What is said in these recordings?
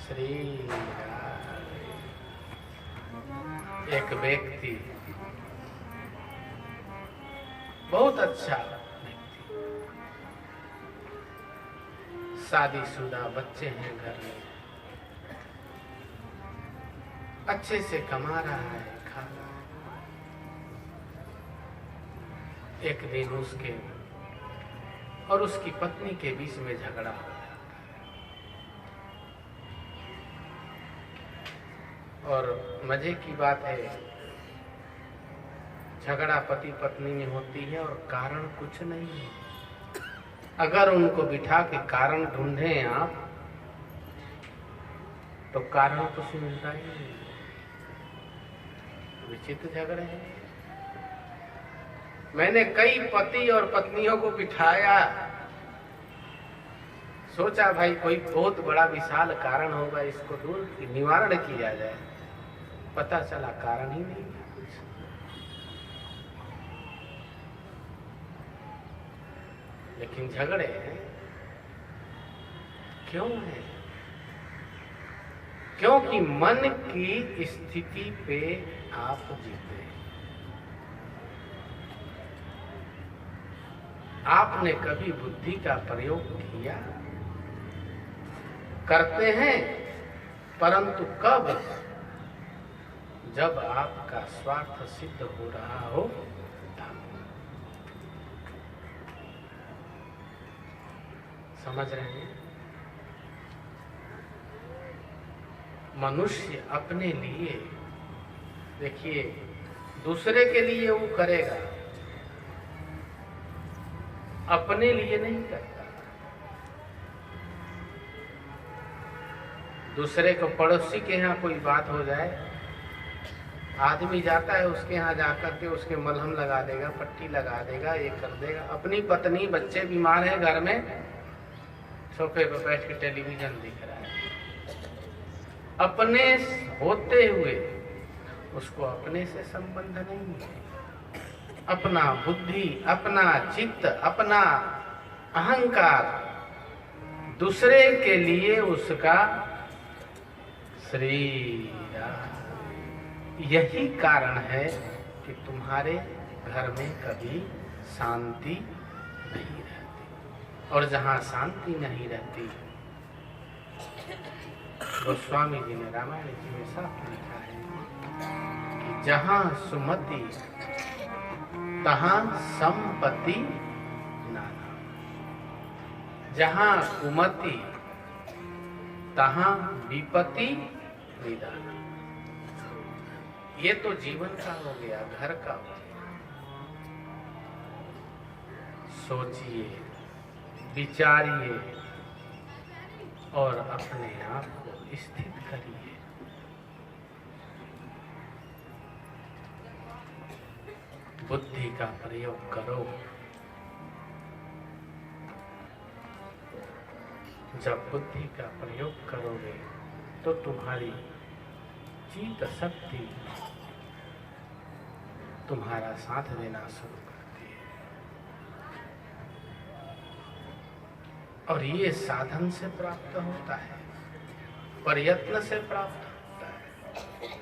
श्री एक व्यक्ति, बहुत अच्छा व्यक्ति, शादीशुदा, बच्चे हैं घर में, अच्छे से कमा रहा है, खा रहा है। एक दिन उसके और उसकी पत्नी के बीच में झगड़ा हो जाता है। और मजे की बात है, झगड़ा पति पत्नी में होती है और कारण कुछ नहीं है। अगर उनको बिठा के कारण ढूंढें आप, तो कारण कुछ मिलता ही नहीं। विचित्र झगड़े हैं। मैंने कई पति और पत्नियों को बिठाया, सोचा भाई कोई बहुत बड़ा विशाल कारण होगा, इसको दूर निवारण किया जाए। पता चला कारण ही नहीं है कुछ। लेकिन झगड़े हैं क्यों है? क्योंकि मन की स्थिति पे आप जीते हैं। आपने कभी बुद्धि का प्रयोग किया? करते हैं, परंतु कब? जब आपका स्वार्थ सिद्ध हो रहा हो तब। समझ रहे हैं? मनुष्य अपने लिए, देखिए, दूसरे के लिए वो करेगा, अपने लिए नहीं करता। दूसरे को, पड़ोसी के यहाँ कोई बात हो जाए, आदमी जाता है उसके यहाँ जाकर के उसके मलहम लगा देगा, पट्टी लगा देगा, ये कर देगा। अपनी पत्नी, बच्चे बीमार है घर में, सोफे पर बैठ के टेलीविजन दिख रहा है। अपने होते हुए उसको अपने से संबंध नहीं है। अपना बुद्धि, अपना चित्त, अपना अहंकार, दूसरे के लिए उसका श्री राम। यही कारण है कि तुम्हारे घर में कभी शांति नहीं रहती। और जहाँ शांति नहीं रहती, गोस्वामी जी ने रामायण जी में साफ लिखा है कि जहाँ सुमति तहाँ संपत्ति नाना, जहाँ कुमति तहाँ विपत्ति निदान। ये तो जीवन का हो गया, घर का हो गया। सोचिए, विचारिए और अपने आप को स्थित करिए। बुद्धि का प्रयोग करो। जब बुद्धि का प्रयोग करोगे तो तुम्हारी चित्त शक्ति तुम्हारा साथ देना शुरू करती है। और ये साधन से प्राप्त होता है, प्रयत्न से प्राप्त होता है।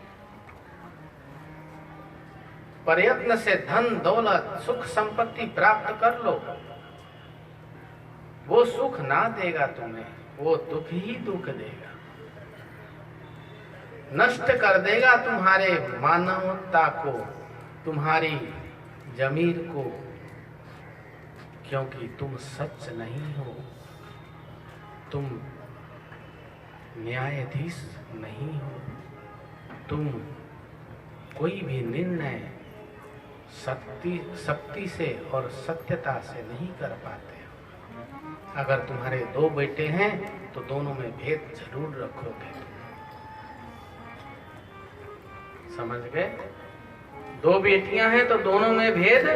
प्रयत्न से धन दौलत सुख संपत्ति प्राप्त कर लो, वो सुख ना देगा तुम्हें, वो दुख ही दुख देगा, नष्ट कर देगा तुम्हारे मानवता को, तुम्हारी जमीर को। क्योंकि तुम सच नहीं हो, तुम न्यायाधीश नहीं हो, तुम कोई भी निर्णय शक्ति से और सत्यता से नहीं कर पाते हो। अगर तुम्हारे दो बेटे हैं तो दोनों में भेद जरूर रखोगे। समझ गए? दो बेटियां हैं तो दोनों में भेद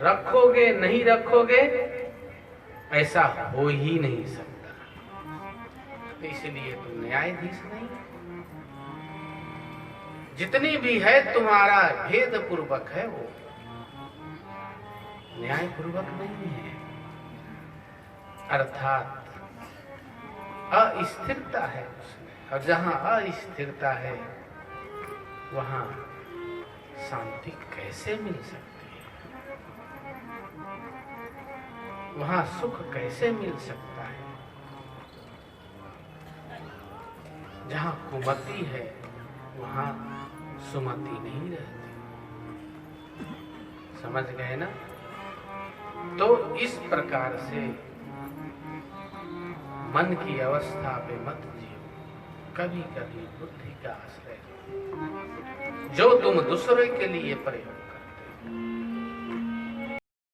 रखोगे, नहीं रखोगे, ऐसा हो ही नहीं सकता। तो इसलिए तुम न्यायाधीश नहीं। जितनी भी है तुम्हारा भेद पूर्वक है, वो न्याय पूर्वक नहीं है। अर्थात अस्थिरता है उसमें, और जहां अस्थिरता है वहां शांति कैसे मिल सकती है, वहां सुख कैसे मिल सकता है। जहां कुमति है वहां सुमति नहीं रहती। समझ गए ना? तो इस प्रकार से मन की अवस्था पे मत जियो, कभी कभी बुद्धि का आश्रय जो तुम दूसरे के लिए प्रयोग करते हो।